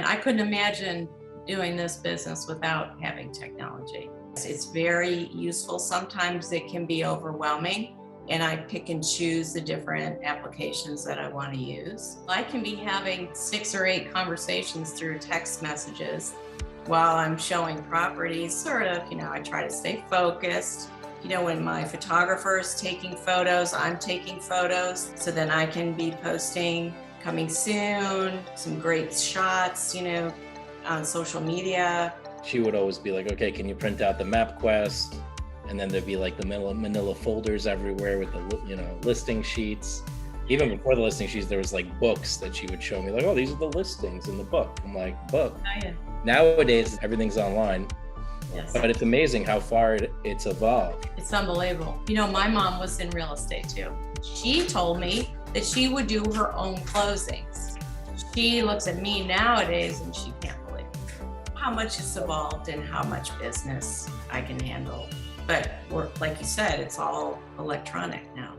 I couldn't imagine doing this business without having technology. It's very useful. Sometimes it can be overwhelming, and I pick and choose the different applications that I want to use. I can be having 6 or 8 conversations through text messages while I'm showing properties, sort of, I try to stay focused. When my photographer is taking photos, I'm taking photos. So then I can be posting coming soon, some great shots, on social media. She would always be like, okay, can you print out the MapQuest? And then there'd be like the manila folders everywhere with the, listing sheets. Even before the listing sheets, there was like books that she would show me, like, oh, these are the listings in the book. I'm like, book. Oh, yeah. Nowadays, everything's online. Yes. But it's amazing how far it's evolved. It's unbelievable. My mom was in real estate too. She told me that she would do her own closings. She looks at me nowadays and she can't believe how much it's evolved and how much business I can handle. But like you said, it's all electronic now.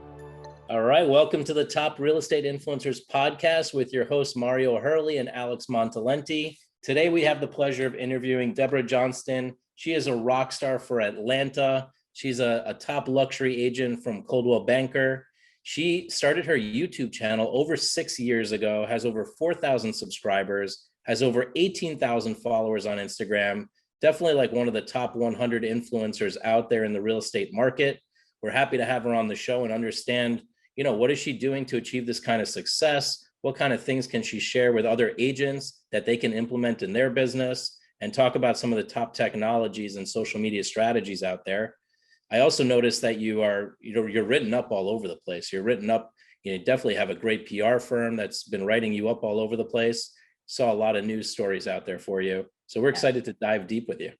All right, welcome to the Top Real Estate Influencers podcast with your hosts Mario Hurley and Alex Montalenti. Today we have the pleasure of interviewing Debra Johnston. She is a rock star for Atlanta. She's a top luxury agent from Coldwell Banker. She started her YouTube channel over 6 years ago, has over 4,000 subscribers, has over 18,000 followers on Instagram. Definitely like one of the top 100 influencers out there in the real estate market. We're happy to have her on the show and understand, what is she doing to achieve this kind of success? What kind of things can she share with other agents that they can implement in their business, and talk about some of the top technologies and social media strategies out there. I also noticed that you're written up all over the place. You're written up, you definitely have a great PR firm that's been writing you up all over the place. Saw a lot of news stories out there for you. So we're excited to dive deep with you.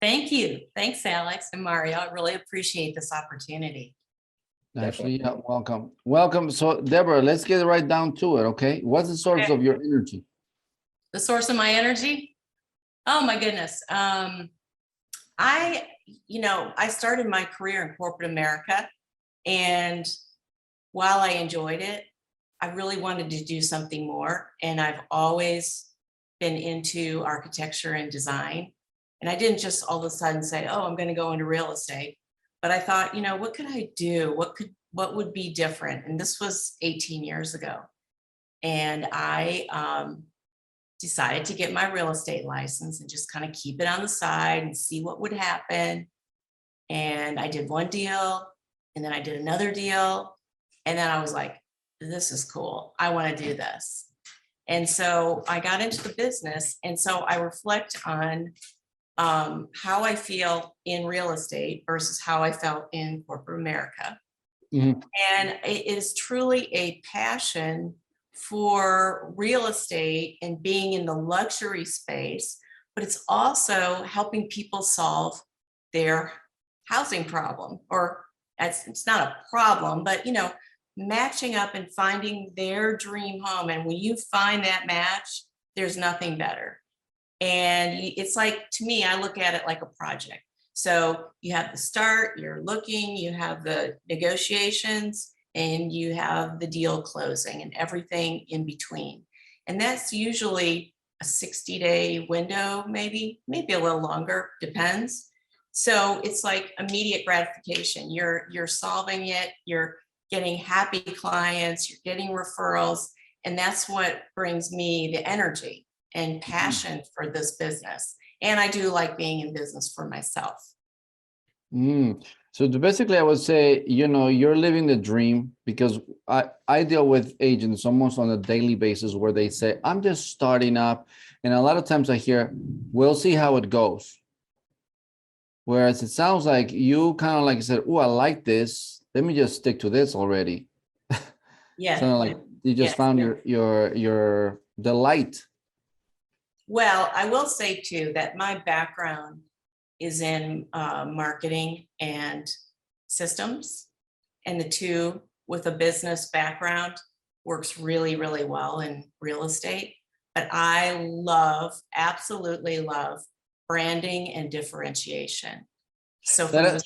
Thank you. Thanks, Alex and Mario. I really appreciate this opportunity. Actually, yeah, welcome. Welcome. So, Debra, let's get right down to it, okay? What's the source of your energy? The source of my energy? Oh my goodness. I started my career in corporate America, and while I enjoyed it, I really wanted to do something more. And I've always been into architecture and design. And I didn't just all of a sudden say, oh, I'm going to go into real estate. But I thought, what could I do? What would be different? And this was 18 years ago. And I decided to get my real estate license and just kind of keep it on the side and see what would happen. And I did one deal, and then I did another deal. And then I was like, this is cool. I want to do this. And so I got into the business. And so I reflect on how I feel in real estate versus how I felt in corporate America. Mm-hmm. And it is truly a passion for real estate and being in the luxury space, but it's also helping people solve their housing problem, or it's not a problem, but matching up and finding their dream home. And when you find that match, there's nothing better. And it's like, to me, I look at it like a project. So you have the start, you're looking, you have the negotiations, and you have the deal closing and everything in between. And that's usually a 60-day window, maybe a little longer, depends. So it's like immediate gratification. You're solving it, you're getting happy clients, you're getting referrals, and that's what brings me the energy and passion for this business. And I do like being in business for myself. So basically, I would say, you're living the dream, because I deal with agents almost on a daily basis where they say, I'm just starting up. And a lot of times I hear, we'll see how it goes. Whereas it sounds like you kind of like said, oh, I like this. Let me just stick to this already. Yeah. So like you just found your delight. Well, I will say too that my background is in marketing and systems, and the two with a business background works really, really well in real estate. But I absolutely love branding and differentiation. So for let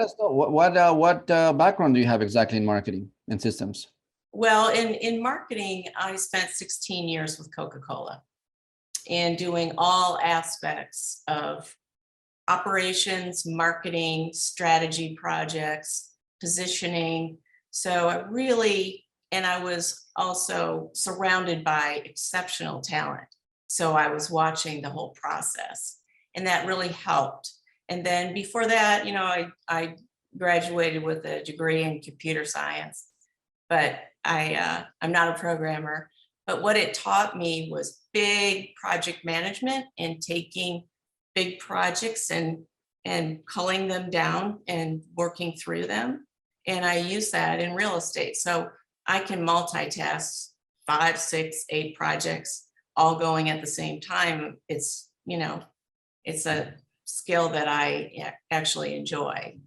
us know what background do you have exactly in marketing and systems? Well, in marketing, I spent 16 years with Coca-Cola and doing all aspects of operations, marketing, strategy projects, positioning. So I was also surrounded by exceptional talent. So I was watching the whole process, and that really helped. And then before that, I graduated with a degree in computer science, but I'm not a programmer. But what it taught me was big project management and taking big projects and culling them down and working through them. And I use that in real estate. So I can multitask 5, 6, 8 projects all going at the same time. It's a skill that I actually enjoy.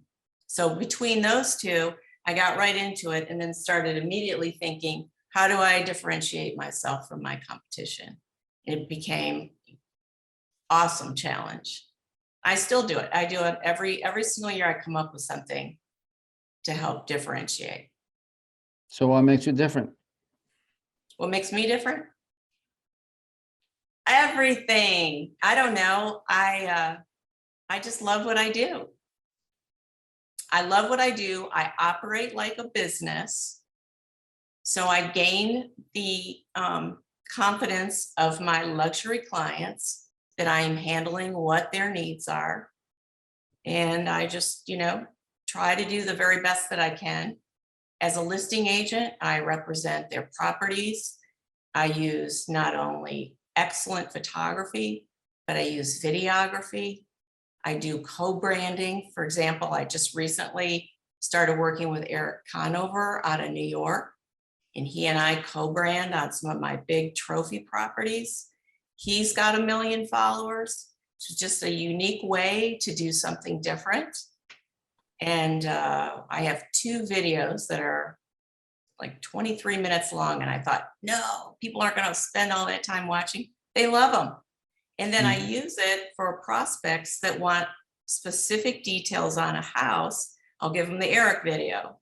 So between those two, I got right into it and then started immediately thinking, how do I differentiate myself from my competition? It became awesome challenge. I still do it. I do it every single year. I come up with something to help differentiate. So what makes you different? What makes me different? Everything. I don't know. I just love what I do. I love what I do. I operate like a business. So I gain the confidence of my luxury clients that I am handling what their needs are. And I just, try to do the very best that I can. As a listing agent, I represent their properties. I use not only excellent photography, but I use videography. I do co-branding. For example, I just recently started working with Eric Conover out of New York, and he and I co-brand on some of my big trophy properties. He's got 1 million followers. It's just a unique way to do something different. And I have 2 videos that are like 23 minutes long. And I thought, no, people aren't going to spend all that time watching. They love them. And then I use it for prospects that want specific details on a house. I'll give them the Eric video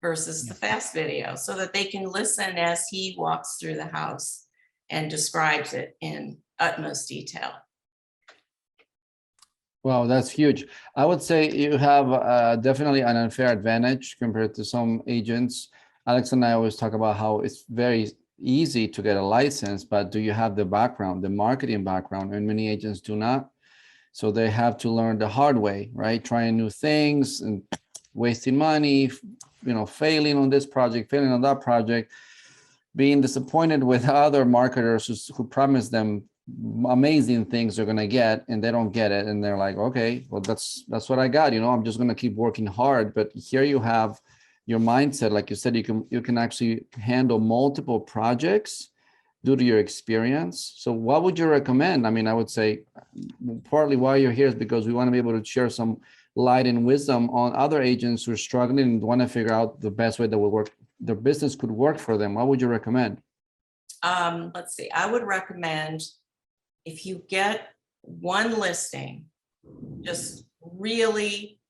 versus the fast video so that they can listen as he walks through the house and describes it in utmost detail. Wow, that's huge. I would say you have definitely an unfair advantage compared to some agents. Alex and I always talk about how it's very easy to get a license, but do you have the background, the marketing background? And many agents do not. So they have to learn the hard way, right? Trying new things and wasting money, failing on this project, failing on that project, being disappointed with other marketers who promise them amazing things they're going to get and they don't get it. And they're like, okay, well, that's what I got. I'm just going to keep working hard. But here you have your mindset. Like you said, you can actually handle multiple projects due to your experience. So what would you recommend? I mean, I would say partly why you're here is because we want to be able to share some light and wisdom on other agents who are struggling and want to figure out the best way that will work, their business could work for them. What would you recommend? Let's see. I would recommend, if you get one listing, just really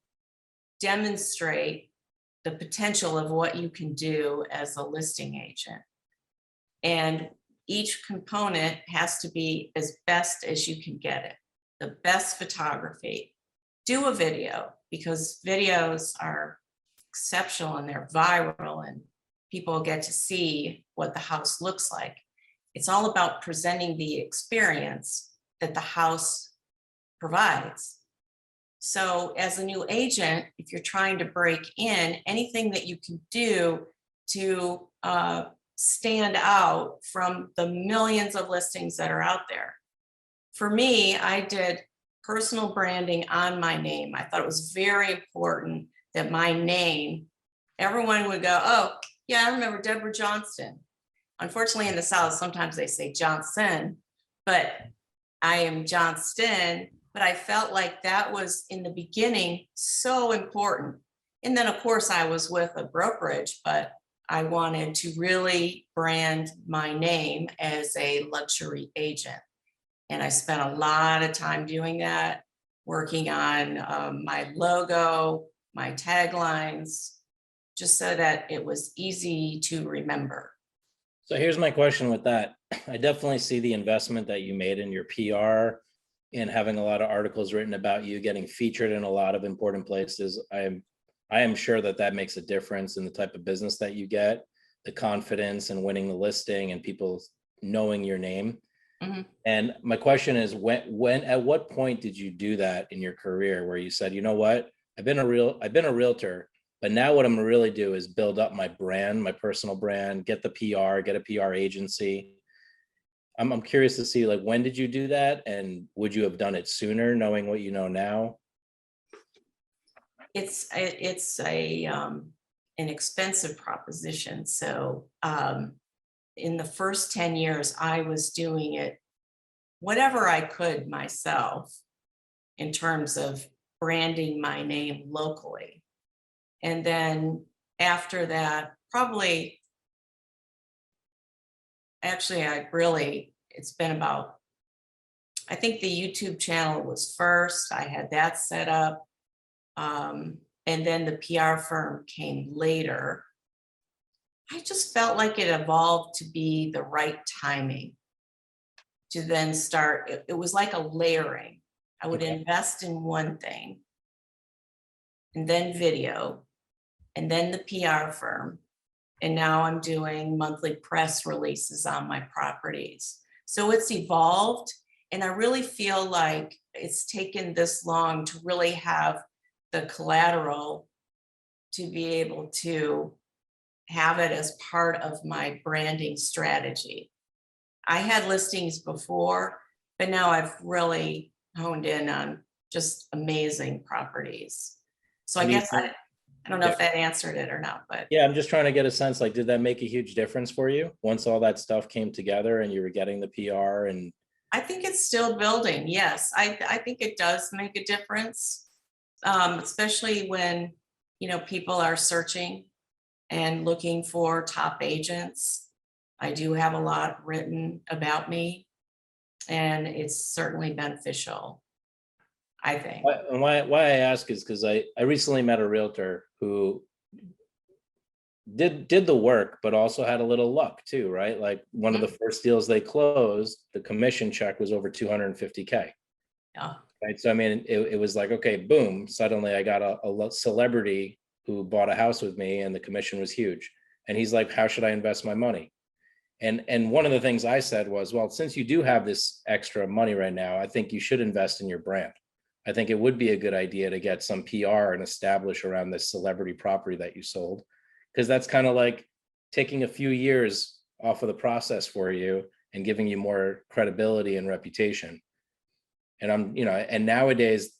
demonstrate the potential of what you can do as a listing agent. And each component has to be as best as you can get it. The best photography. Do a video, because videos are exceptional and they're viral and people get to see what the house looks like. It's all about presenting the experience that the house provides. So as a new agent, if you're trying to break in, anything that you can do to stand out from the millions of listings that are out there. For me, I did personal branding on my name. I thought it was very important that my name, everyone would go, oh, yeah, I remember Debra Johnston. Unfortunately, in the South, sometimes they say Johnson, but I am Johnston. But I felt like that was, in the beginning, so important. And then, of course, I was with a brokerage, but I wanted to really brand my name as a luxury agent. And I spent a lot of time doing that, working on my logo, my taglines, just so that it was easy to remember. So here's my question with that. I definitely see the investment that you made in your PR and having a lot of articles written about you, getting featured in a lot of important places. I am sure that that makes a difference in the type of business that you get, the confidence and winning the listing and people knowing your name. Mhm. And my question is, at what point did you do that in your career where you said, you know what, I've been a realtor, but now what I'm gonna really do is build up my brand, my personal brand, get the PR, get a PR agency. I'm curious to see, like, when did you do that, and would you have done it sooner, knowing what you know now? It's an expensive proposition. So in the first 10 years, I was doing it whatever I could myself in terms of branding my name locally. And then after that, probably, actually, it's been about, I think the YouTube channel was first. I had that set up. And then the PR firm came later. I just felt like it evolved to be the right timing to then start. It was like a layering. I would Okay. invest in one thing, and then video, and then the PR firm. And now I'm doing monthly press releases on my properties. So it's evolved. And I really feel like it's taken this long to really have the collateral to be able to have it as part of my branding strategy. I had listings before, but now I've really honed in on just amazing properties. So I And do you guess think- I don't know Yeah. if that answered it or not, but Yeah, I'm just trying to get a sense, like, did that make a huge difference for you once all that stuff came together and you were getting the PR? And I think it's still building. Yes, I think it does make a difference, especially when, people are searching and looking for top agents. I do have a lot written about me, and it's certainly beneficial, I think. why I ask is because I recently met a realtor who did the work, but also had a little luck too, right? Like, one of the first deals they closed, the commission check was over 250K. Yeah. Right. So I mean, it was like, okay, boom, suddenly I got a celebrity who bought a house with me and the commission was huge. And he's like, how should I invest my money? And one of the things I said was, well, since you do have this extra money right now, I think you should invest in your brand. I think it would be a good idea to get some PR and establish around this celebrity property that you sold, because that's kind of like taking a few years off of the process for you and giving you more credibility and reputation. And and nowadays,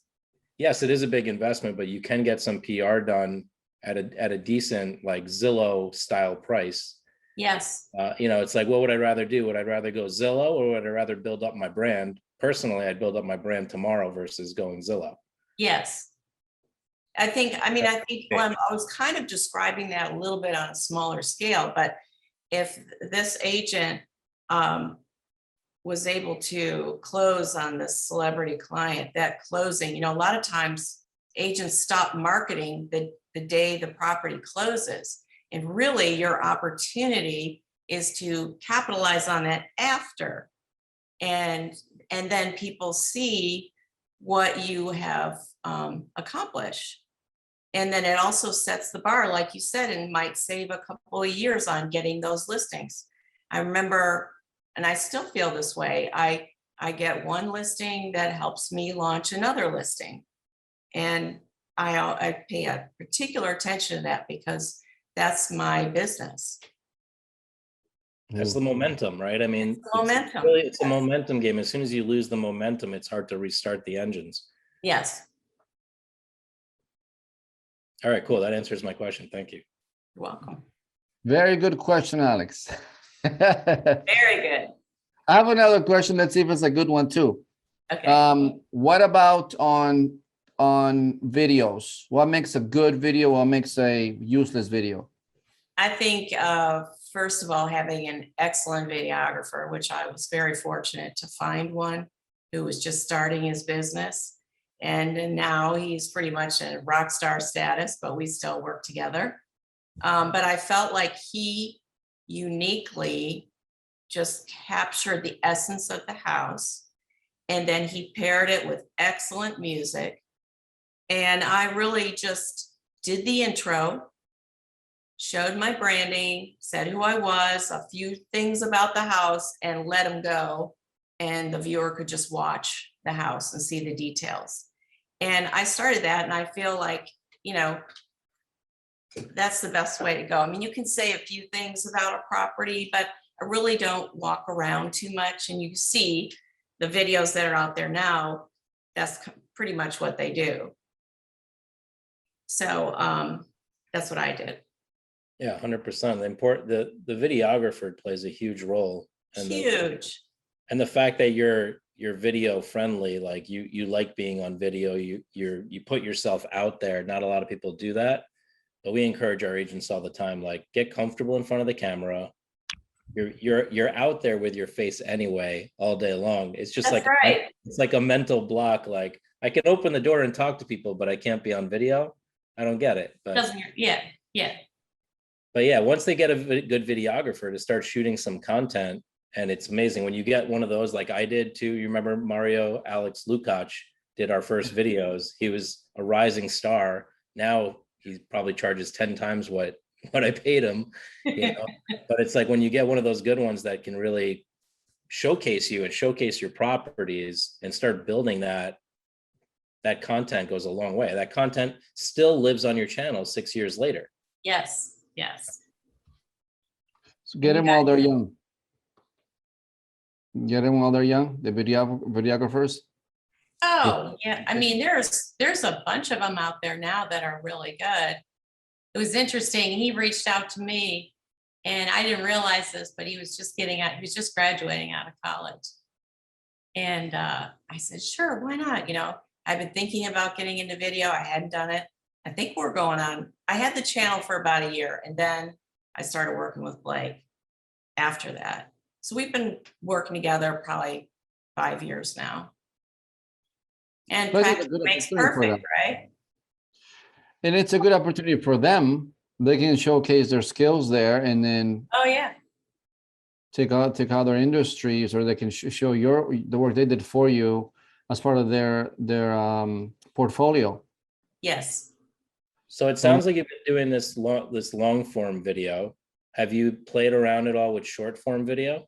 yes, it is a big investment, but you can get some PR done at a decent, like, Zillow style price. Yes. It's like, what would I rather do? Would I rather go Zillow, or would I rather build up my brand? Personally, I'd build up my brand tomorrow versus going Zillow. Yes. I think I was kind of describing that a little bit on a smaller scale, but if this agent was able to close on this celebrity client, that closing, a lot of times agents stop marketing the day the property closes. And really your opportunity is to capitalize on that after. And then people see what you have accomplished. And then it also sets the bar, like you said, and might save a couple of years on getting those listings. I remember, and I still feel this way, I get one listing that helps me launch another listing. And I pay a particular attention to that because that's my business. That's the momentum, right? I mean, It's the momentum. it's a momentum game. As soon as you lose the momentum, it's hard to restart the engines. Yes, All right, cool. That answers my question. Thank you. you're welcome. Very good question, Alex. I Very good. have another question. Let's see if it's a good one too. Okay. What about on videos? What makes a good video? What makes a useless video? I think, first of all, having an excellent videographer, which I was very fortunate to find one who was just starting his business. And now he's pretty much a rock star status, but we still work together. But I felt like he uniquely just captured the essence of the house. And then he paired it with excellent music. And I really just did the intro, showed my branding, said who I was, a few things about the house, and let him go. And the viewer could just watch the house and see the details. And I started that, and I feel like, you know, that's the best way to go. I mean, you can say a few things about a property, but I really don't walk around too much. And you see the videos that are out there now, that's pretty much what they do. So that's what I did. Yeah, 100%. The videographer plays a huge role. And Huge. and the fact that you're video friendly, like you like being on video, you put yourself out there. Not a lot of people do that, but we encourage our agents all the time, like, get comfortable in front of the camera. You're out there with your face anyway all day long. It's just That's like right. it's like a mental block. Like, I can open the door and talk to people, but I can't be on video. I don't get it. But Yeah. yeah, once they get a good videographer to start shooting some content, and it's amazing when you get one of those, like I did too. You remember Mario Alex Lukacs did our first videos. He was a rising star. Now he probably charges 10 times what I paid him, you know. But it's like when you get one of those good ones that can really showcase you and showcase your properties and start building that content goes a long way. That content still lives on your channel 6 years later. Yes. So get them while they're young. Get them while they're young, the videographers. Oh, yeah. I mean, there's a bunch of them out there now that are really good. It was interesting. He reached out to me, and I didn't realize this, but he was just graduating out of college. And I said, sure, why not? You know, I've been thinking about getting into video. I hadn't done it. I think we're going on. I had the channel for about a year, and then I started working with Blake after that. So we've been working together probably 5 years now. And practice makes perfect, right? And it's a good opportunity for them. They can showcase their skills there, and then take out their industries, or they can show the work they did for you as part of their portfolio. Yes. So it sounds like you've been doing this long form video. Have you played around at all with short form video?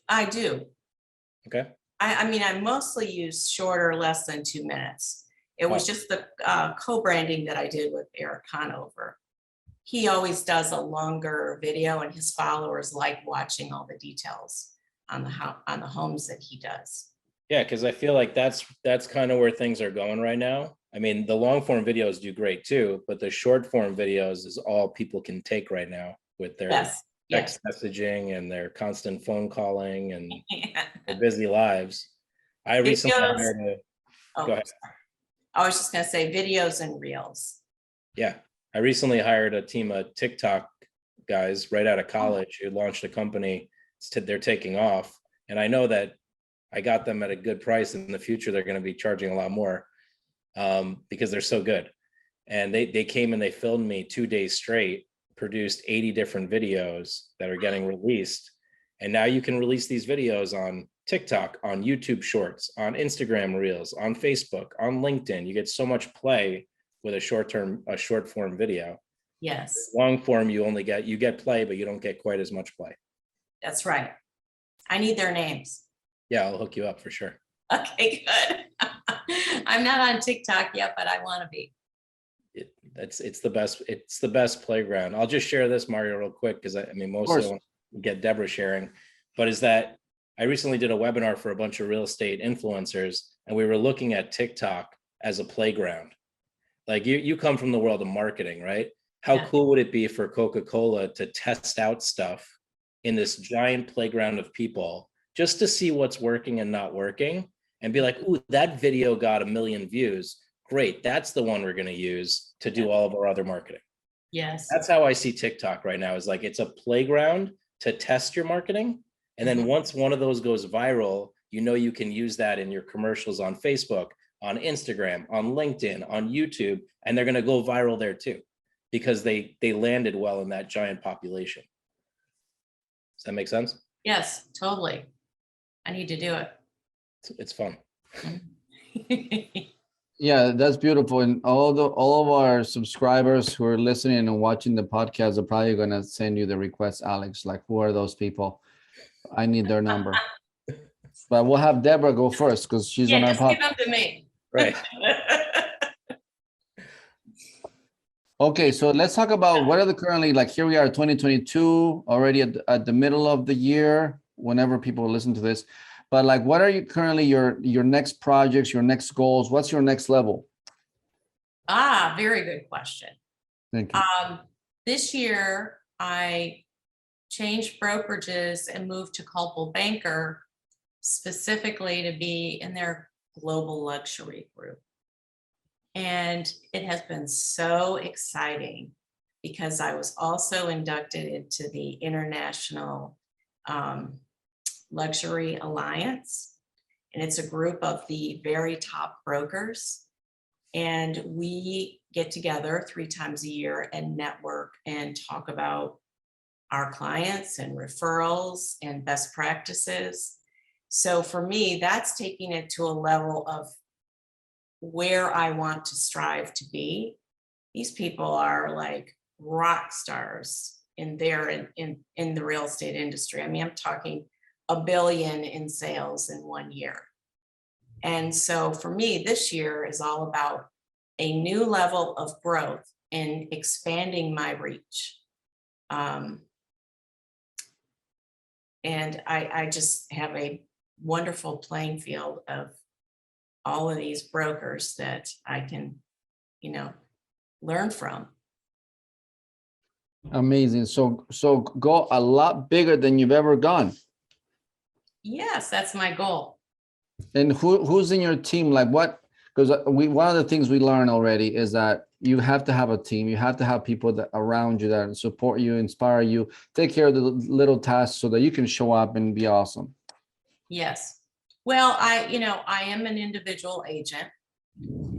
I do. Okay. I mean, I mostly use shorter, less than 2 minutes. It was just the co-branding that I did with Eric Conover. He always does a longer video, and his followers like watching all the details on the homes that he does. Yeah, because I feel like that's kind of where things are going right now. I mean, the long form videos do great too, but the short form videos is all people can take right now with their text messaging and their constant phone calling and their busy lives. I recently hired go ahead. I was just going to say videos and reels. Yeah. I recently hired a team of TikTok guys right out of college who launched a company. They're taking off. And I know that I got them at a good price. In the future, they're going to be charging a lot more because they're so good. And they came and they filmed me 2 days straight, produced 80 different videos that are getting released. And now you can release these videos on TikTok, on YouTube Shorts, on Instagram Reels, on Facebook, on LinkedIn. You get so much play with a short form video. Yes. Long form, you get play, but you don't get quite as much play. That's right. I need their names. Yeah, I'll hook you up for sure. Okay, good. I'm not on TikTok yet, but I want to be. It's the best playground. I'll just share this, Mario, real quick, because I mean, mostly I want to get Debra sharing, but is that I recently did a webinar for a bunch of real estate influencers, and we were looking at TikTok as a playground. Like you come from the world of marketing, right? How cool would it be for Coca-Cola to test out stuff in this giant playground of people just to see what's working and not working, and be like, ooh, that video got 1 million views. Great. That's the one we're going to use to do all of our other marketing. Yes. That's how I see TikTok right now, is like, it's a playground to test your marketing. And then once one of those goes viral, you can use that in your commercials on Facebook, on Instagram, on LinkedIn, on YouTube, and they're going to go viral there too. because they landed well in that giant population. Does that make sense? Yes, totally. I need to do it. It's fun. Yeah, that's beautiful. And all of our subscribers who are listening and watching the podcast are probably gonna send you the request, Alex. Like, who are those people? I need their number. But we'll have Debra go first because she's on Yeah, our just give podcast. them to me. Right. Okay, so let's talk about what are the currently, like, here we are, 2022, already at the middle of the year, whenever people listen to this. But like, what are you currently your next projects, your next goals? What's your next level? Very good question. Thank you. This year I changed brokerages and moved to Coldwell Banker specifically to be in their global luxury group. And it has been so exciting because I was also inducted into the International Luxury Alliance. And it's a group of the very top brokers. And we get together 3 times a year and network and talk about our clients and referrals and best practices. So for me, that's taking it to a level of where I want to strive to be. These people are like rock stars in the real estate industry. I mean, I'm talking $1 billion in sales in 1 year. And so for me, this year is all about a new level of growth and expanding my reach. And I just have a wonderful playing field of all of these brokers that I can, learn from. Amazing. So go a lot bigger than you've ever gone. Yes, that's my goal. And who's in your team? Like what? Because one of the things we learned already is that you have to have a team. You have to have people that around you that support you, inspire you, take care of the little tasks so that you can show up and be awesome. Yes. Well, I am an individual agent.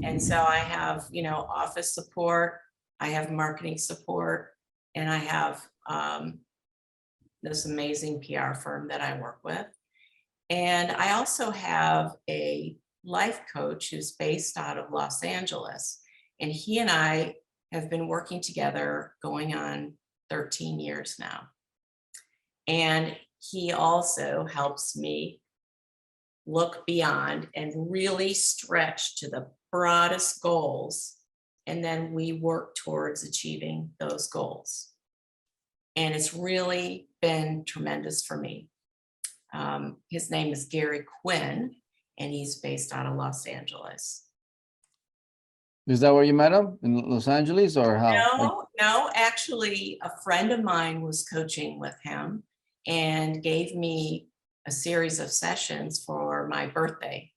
And so I have, office support, I have marketing support, and I have this amazing PR firm that I work with. And I also have a life coach who's based out of Los Angeles. And he and I have been working together going on 13 years now. And he also helps me look beyond and really stretch to the broadest goals. And then we work towards achieving those goals. And it's really been tremendous for me. His name is Gary Quinn, and he's based out of Los Angeles. Is that where you met him, in Los Angeles, or how? No, actually, a friend of mine was coaching with him and gave me a series of sessions for my birthday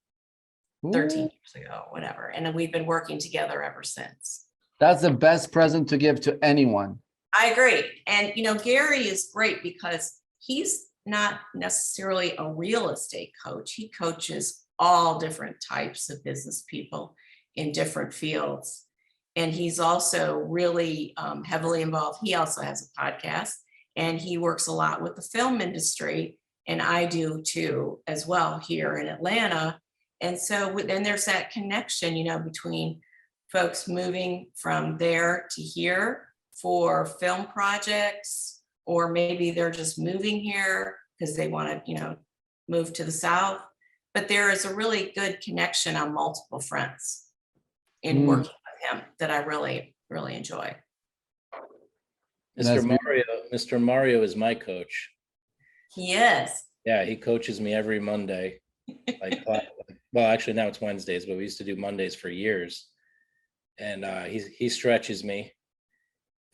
13 years ago, whatever. And we've been working together ever since. That's the best present to give to anyone. I agree. And, Gary is great because he's not necessarily a real estate coach. He coaches all different types of business people in different fields. And he's also really heavily involved. He also has a podcast, and he works a lot with the film industry. And I do too, as well, here in Atlanta. And so then there's that connection, between folks moving from there to here for film projects, or maybe they're just moving here because they want to, move to the South. But there is a really good connection on multiple fronts in working with him that I really, really enjoy. Mr. Mario is my coach. He is. Yeah, he coaches me every Monday. Well, actually now it's Wednesdays, but we used to do Mondays for years. And he stretches me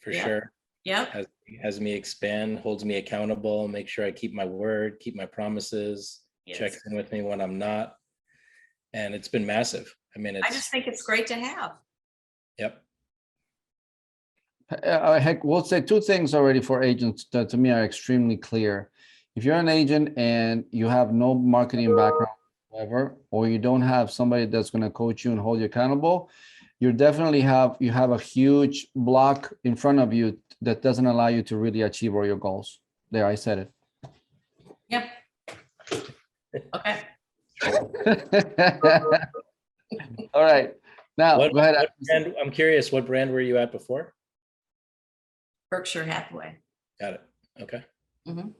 for sure. Yeah. Has me expand, holds me accountable, make sure I keep my word, keep my promises, checks in with me when I'm not. And it's been massive. I mean, I just think it's great to have. Yep. Heck, we'll say 2 things already for agents that to me are extremely clear. If you're an agent and you have no marketing background whatsoever, or you don't have somebody that's going to coach you and hold you accountable, you definitely have a huge block in front of you that doesn't allow you to really achieve all your goals. There, I said it. Yep. Okay. All right. Now, go ahead. What brand, I'm curious, what brand were you at before? Berkshire Hathaway. Got it. Okay. Mhm.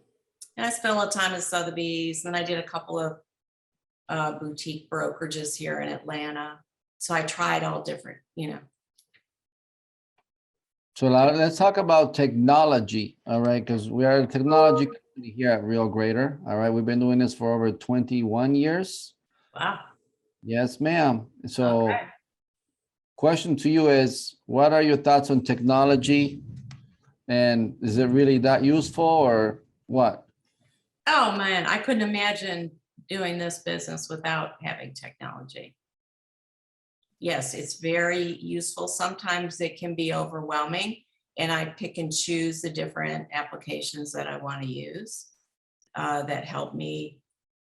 And I spent a lot of time at Sotheby's, and I did a couple of boutique brokerages here in Atlanta. So I tried all different, So now let's talk about technology. All right, because we are a technology company here at Real Greater. All right, we've been doing this for over 21 years. Wow. Yes, ma'am. So Okay. question to you is, what are your thoughts on technology? And is it really that useful or what? Oh man, I couldn't imagine doing this business without having technology. Yes, it's very useful. Sometimes it can be overwhelming, and I pick and choose the different applications that I want to use that help me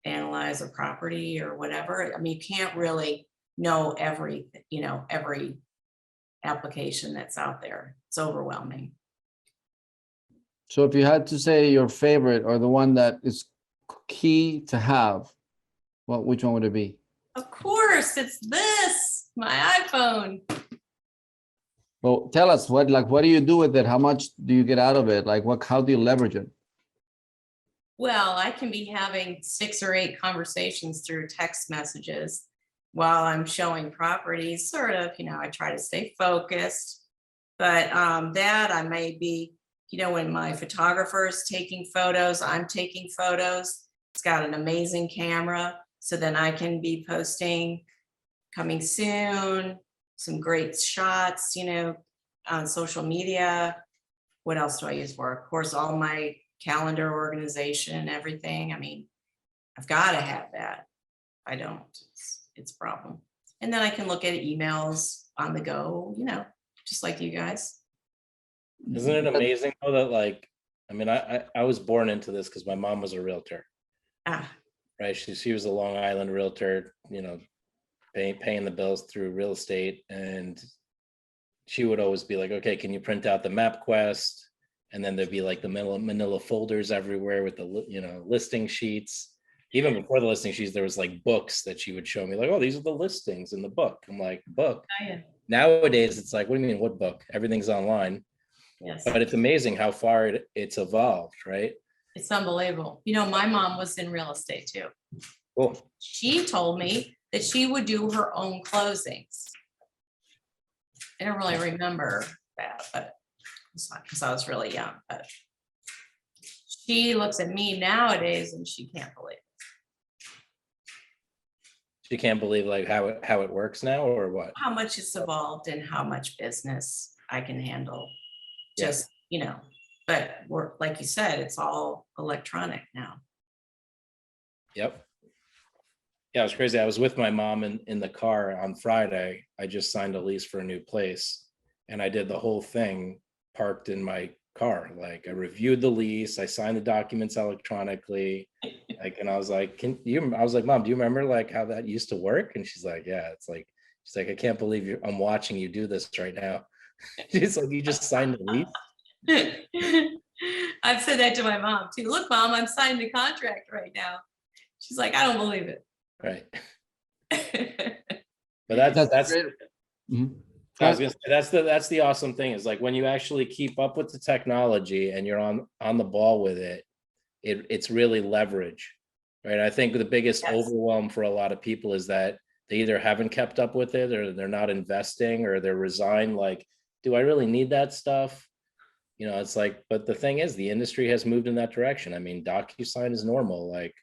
analyze a property or whatever. I mean, you can't really know every application that's out there. It's overwhelming. So if you had to say your favorite or the one that is key to have, which one would it be? Of course, it's this, my iPhone. Well, tell us what do you do with it? How much do you get out of it? How do you leverage it? Well, I can be having 6 or 8 conversations through text messages while I'm showing properties, sort of, I try to stay focused, but that I may be, when my photographer is taking photos, I'm taking photos. It's got an amazing camera. So then I can be posting coming soon, some great shots, on social media. What else do I use for? Of course, all my calendar organization and everything. I mean, I've got to have that. If I don't, it's a problem. And then I can look at emails on the go, just like you guys. Isn't it amazing though that I was born into this because my mom was a realtor. Right. She was a Long Island realtor, paying the bills through real estate. And she would always be like, okay, can you print out the MapQuest? And then there'd be like the manila folders everywhere with the, listing sheets. Even before the listing sheets, there was like books that she would show me, like, oh, these are the listings in the book. I'm like, book. Oh, yeah. Nowadays, it's like, what do you mean, what book? Everything's online. Yes. But it's amazing how far it's evolved, right? It's unbelievable. My mom was in real estate too. Cool. She told me that she would do her own closings. I don't really remember that, but it's not because I was really young. But she looks at me nowadays and she can't believe it. She can't believe like how it works now, or what? How much it's evolved and how much business I can handle. Yeah. Just, but we're, like you said, it's all electronic now. Yep. Yeah, it was crazy. I was with my mom in the car on Friday. I just signed a lease for a new place, and I did the whole thing parked in my car. Like, I reviewed the lease, I signed the documents electronically. And I was like, I was like, Mom, do you remember like how that used to work? And she's like, yeah. She's like, I can't believe I'm watching you do this right now. She's like, you just signed the lease. I've said that to my mom too. Look, Mom, I'm signing the contract right now. She's like, I don't believe it. Right. But that's great. Mm-hmm. I was gonna say that's the awesome thing is like when you actually keep up with the technology and you're on the ball with it, it's really leverage, right? I think the biggest overwhelm for a lot of people is that they either haven't kept up with it, or they're not investing, or they're resigned. Like, do I really need that stuff? It's like, but the thing is, the industry has moved in that direction. I mean, DocuSign is normal. Like,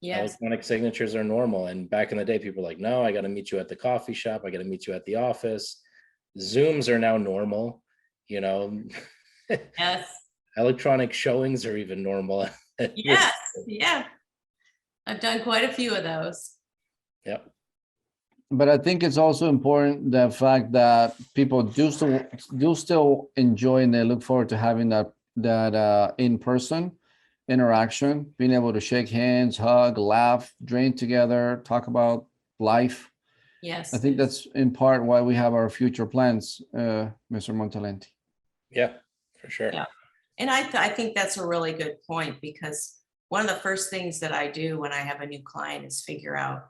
electronic signatures are normal. And back in the day, people were like, no, I got to meet you at the coffee shop. I got to meet you at the office. Zooms are now normal, Yes. Electronic showings are even normal. Yes. Yeah. I've done quite a few of those. Yep. But I think it's also important the fact that people do still enjoy, and they look forward to having that in-person interaction, being able to shake hands, hug, laugh, drink together, talk about life. Yes. I think that's in part why we have our future plans, Mr. Montalenti. Yeah, for sure. Yeah. And I think that's a really good point, because one of the first things that I do when I have a new client is figure out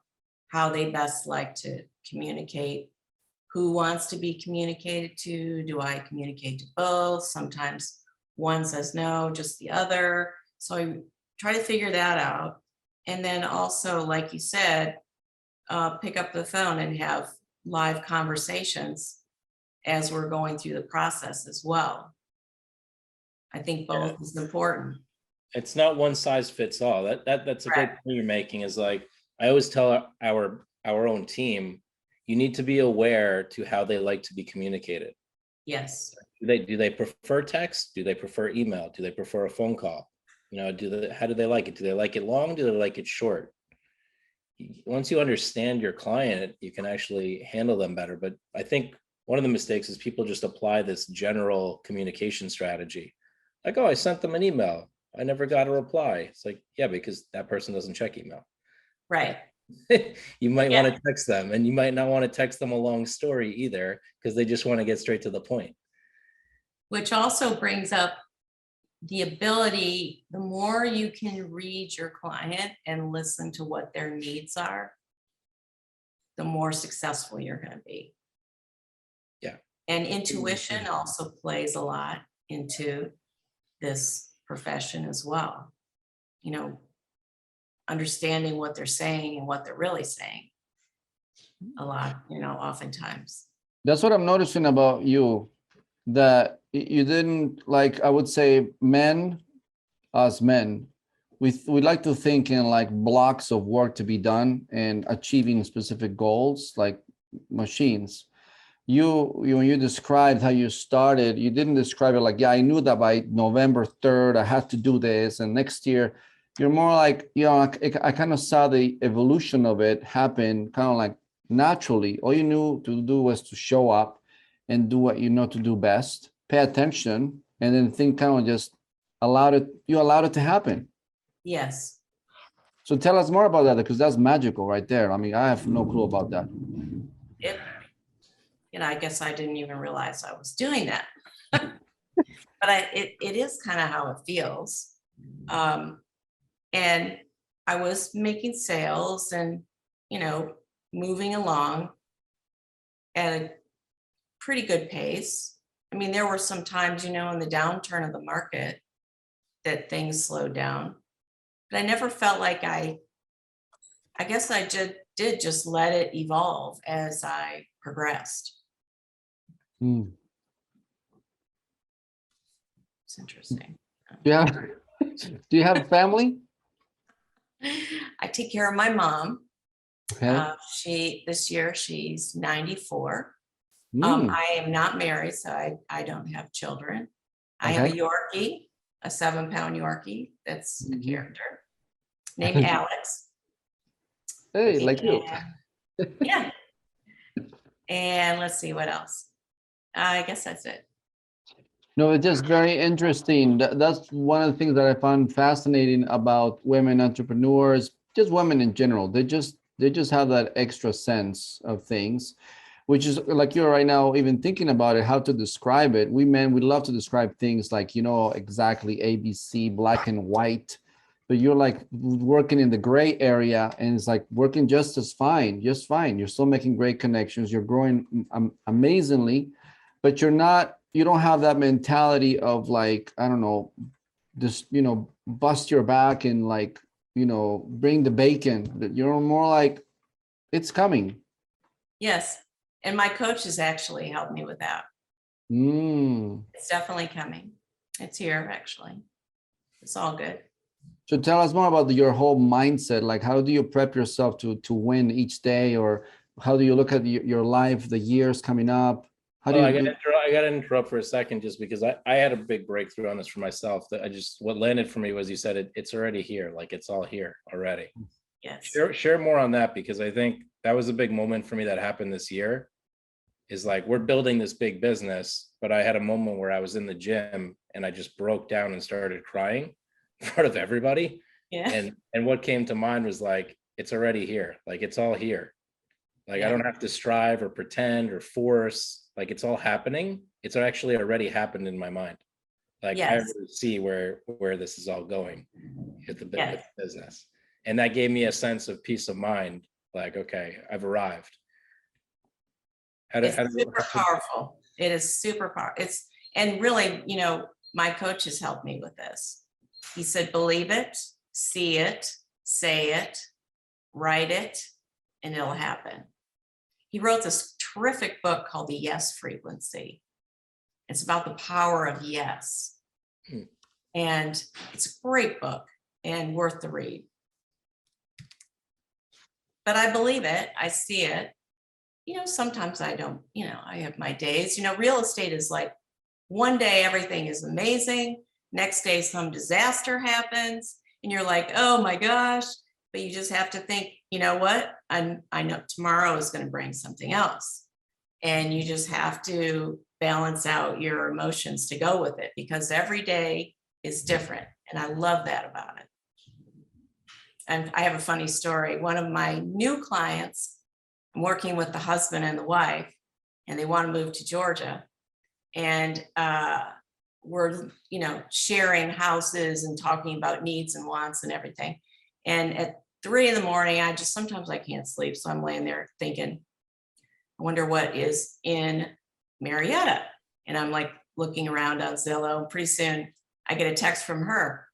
how they best like to communicate, who wants to be communicated to. Do I communicate to both? Sometimes one says no, just the other. So I try to figure that out. And then also, like you said, pick up the phone and have live conversations as we're going through the process as well. I think both is important. It's not one size fits all. That's a great Correct. point you're making. Is like I always tell our own team, you need to be aware to how they like to be communicated. Yes. Do they prefer text? Do they prefer email? Do they prefer a phone call? You know, how do they like it? Do they like it long? Do they like it short? Once you understand your client, you can actually handle them better. But I think one of the mistakes is people just apply this general communication strategy. Like, oh, I sent them an email, I never got a reply. It's like, yeah, because that person doesn't check email. Right. You might Yeah. want to text them, and you might not want to text them a long story either, because they just want to get straight to the point. Which also brings up the ability, the more you can read your client and listen to what their needs are, the more successful you're going to be. Yeah. And intuition also plays a lot into this profession as well. You know, understanding what they're saying and what they're really saying a lot, you know, oftentimes. That's what I'm noticing about you, that you didn't, like, I would say men, us men, we like to think in like blocks of work to be done and achieving specific goals like machines. When you described how you started, you didn't describe it like, yeah, I knew that by November 3rd I had to do this, and next year. You're more like, you know, I kind of saw the evolution of it happen kind of like naturally. All you knew to do was to show up and do what you know to do best, pay attention, and then think kind of just allowed it to happen. Yes. So tell us more about that, because that's magical right there. I mean, I have no clue about that. It, you know, I guess I didn't even realize I was doing that. But it is kind of how it feels. And I was making sales and, you know, moving along at a pretty good pace. I mean, there were some times, you know, in the downturn of the market that things slowed down, but I never felt like I guess I did just let it evolve as I progressed. Hmm. It's interesting. Yeah. Do you have family? I take care of my mom. Okay. This year she's 94. Hmm. I am not married, so I don't have children. I have a Okay. Yorkie, a 7-pound Yorkie. That's a Mhm. character named Alex. Hey, like you. And yeah. And let's see what else. I guess that's it. No, it's just very interesting. That's one of the things that I found fascinating about women entrepreneurs, just women in general. They just have that extra sense of things, which is like you're right now even thinking about it, how to describe it. We men, we love to describe things like, you know, exactly ABC, black and white, but you're like working in the gray area, and it's like working just fine. You're still making great connections. You're growing amazingly, but you don't have that mentality of like, I don't know, just, you know, bust your back and like, you know, bring the bacon. That you're more like, it's coming. Yes. And my coach has actually helped me with that. Mm. It's definitely coming. It's here, actually. It's all good. So tell us more about your whole mindset. Like, how do you prep yourself to win each day, or how do you look at your life, the years coming up? How do Well, you? I got to interrupt for a second, just because I had a big breakthrough on this for myself. That what landed for me was you said it's already here, like it's all here already. Yes. Share more on that, because I think that was a big moment for me that happened this year. Is like, we're building this big business, but I had a moment where I was in the gym and I just broke down and started crying in front of everybody. Yeah. And what came to mind was like, it's already here, like it's all here. Like I don't have to strive or pretend or force, like it's all happening. It's actually already happened in my mind. Like I Yes. already see where this is all going with the Yes. business. And that gave me a sense of peace of mind. Like, okay, I've arrived. It's super powerful. It is super powerful. And really, my coach has helped me with this. He said, believe it, see it, say it, write it, and it'll happen. He wrote this terrific book called The Yes Frequency. It's about the power of yes. And it's a great book and worth the read. But I believe it. I see it. Sometimes I don't, I have my days. Real estate is like one day everything is amazing. Next day some disaster happens and you're like, oh my gosh. But you just have to think, you know what? I know tomorrow is going to bring something else. And you just have to balance out your emotions to go with it because every day is different. And I love that about it. And I have a funny story. One of my new clients, I'm working with the husband and the wife, and they want to move to Georgia. And we're, sharing houses and talking about needs and wants and everything. And at 3 a.m, sometimes I can't sleep. So I'm laying there thinking, I wonder what is in Marietta. And I'm like looking around on Zillow. Pretty soon I get a text from her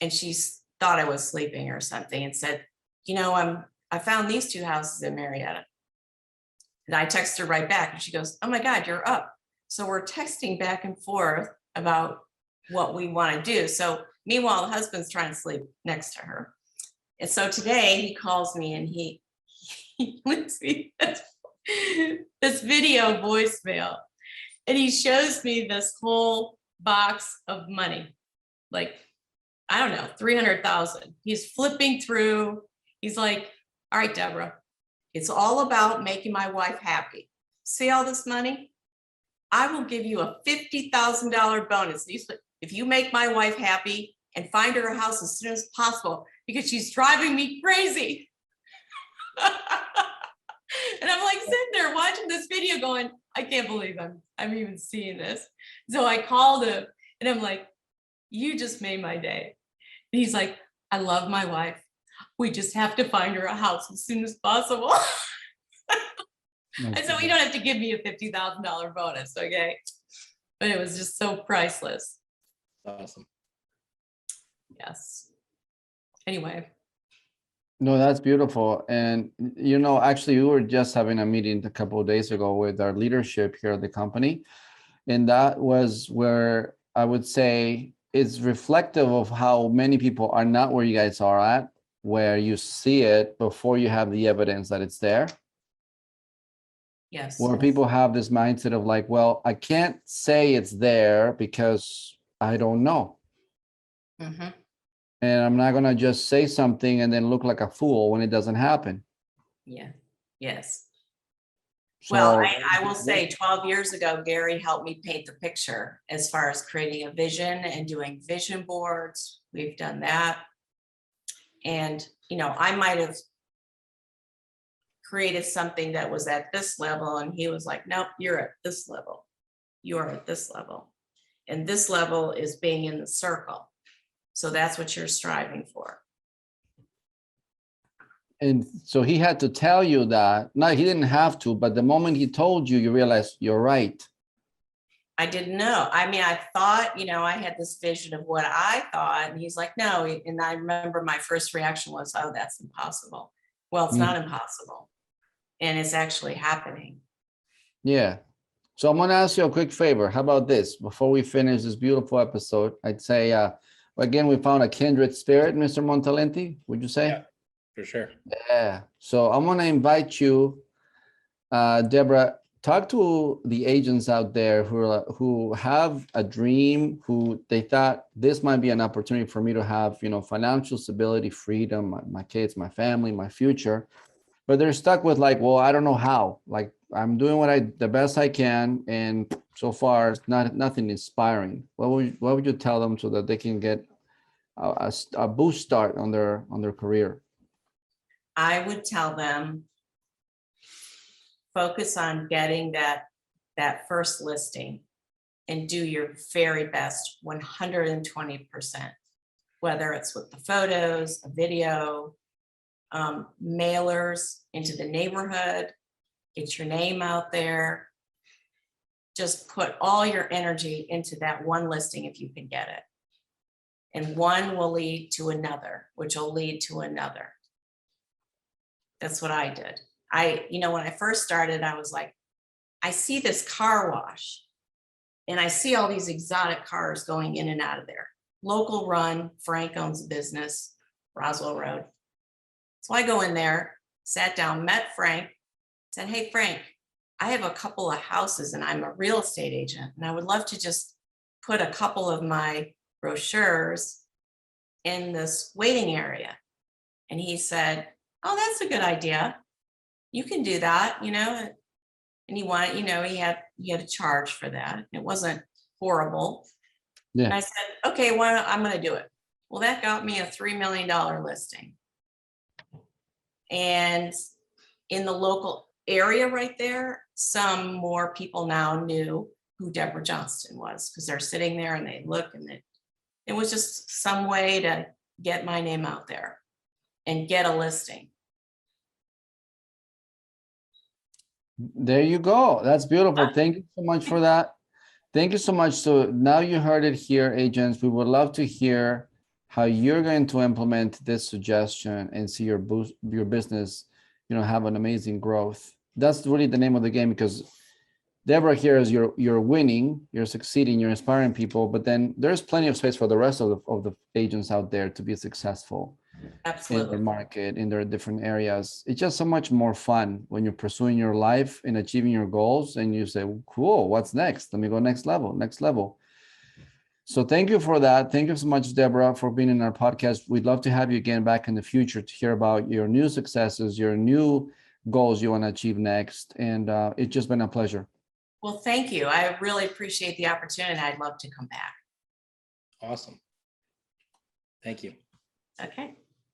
and she's thought I was sleeping or something and said, I found these 2 houses in Marietta. And I text her right back and she goes, oh my God, you're up. So we're texting back and forth about what we want to do. So meanwhile, the husband's trying to sleep next to her. And so today he calls me and he leaves me this video voicemail. And he shows me this whole box of money, like, I don't know, 300,000. He's flipping through. He's like, all right, Deborah, it's all about making my wife happy. See all this money? I will give you a $50,000 bonus if you make my wife happy and find her a house as soon as possible because she's driving me crazy. And I'm like sitting there watching this video going, I can't believe I'm even seeing this. So I called him and I'm like, you just made my day. And he's like, I love my wife. We just have to find her a house as soon as possible. And so you don't have to give me a $50,000 bonus, okay? But it was just so priceless. Awesome. Yes. Anyway. No, that's beautiful. And, actually, we were just having a meeting a couple of days ago with our leadership here at the company. And that was where I would say it's reflective of how many people are not where you guys are at, where you see it before you have the evidence that it's there. Yes. Where people have this mindset of like, well, I can't say it's there because I don't know. Mm-hmm. And I'm not going to just say something and then look like a fool when it doesn't happen. Yeah. Yes. So, Well, I will say 12 years ago, Gary helped me paint the picture as far as creating a vision and doing vision boards. We've done that. And, I might have created something that was at this level. And he was like, nope, you're at this level. You're at this level. And this level is being in the circle. So that's what you're striving for. and so he had to tell you that. No, he didn't have to, but the moment he told you, you realized you're right. I didn't know. I mean, I thought, I had this vision of what I thought, and he's like, no. And I remember my first reaction was, oh, that's impossible. Well, it's not impossible. And it's actually happening. Yeah. So I'm going to ask you a quick favor. How about this? Before we finish this beautiful episode, I'd say, again, we found a kindred spirit, Mr. Montalenti, would you say? Yeah, for sure. Yeah. So I'm going to invite you, Deborah, talk to the agents out there who have a dream, who they thought this might be an opportunity for me to have, financial stability, freedom, my kids, my family, my future. But they're stuck with like, well, I don't know how. Like I'm doing the best I can, and so far it's nothing inspiring. What would you tell them so that they can get a boost start on their career? I would tell them focus on getting that first listing and do your very best 120%, whether it's with the photos, a video, mailers into the neighborhood, get your name out there. Just put all your energy into that one listing if you can get it. And one will lead to another, which will lead to another. That's what I did. When I first started, I was like, I see this car wash and I see all these exotic cars going in and out of there. Local run, Frank owns a business, Roswell Road. So I go in there, sat down, met Frank, said, hey, Frank, I have a couple of houses and I'm a real estate agent and I would love to just put a couple of my brochures in this waiting area. And he said, oh, that's a good idea. You can do that, and he wanted, he had a charge for that. It wasn't horrible. Yeah. And I said, okay, I'm going to do it. Well, that got me a $3 million listing. And in the local area right there, some more people now knew who Debra Johnston was because they're sitting there and they look and it was just some way to get my name out there and get a listing. There you go. That's beautiful. Thank you so much for that. Thank you so much. So now you heard it here, agents. We would love to hear how you're going to implement this suggestion and see your business, have an amazing growth. That's really the name of the game, because Debra here is you're winning, you're succeeding, you're inspiring people, but then there's plenty of space for the rest of the agents out there to be successful. Absolutely. In their market, in their different areas. It's just so much more fun when you're pursuing your life and achieving your goals and you say, cool, what's next? Let me go next level. So thank you for that. Thank you so much, Debra, for being in our podcast. We'd love to have you again back in the future to hear about your new successes, your new goals you want to achieve next. And it's just been a pleasure. Well, thank you. I really appreciate the opportunity. I'd love to come back. Awesome. Thank you. Okay.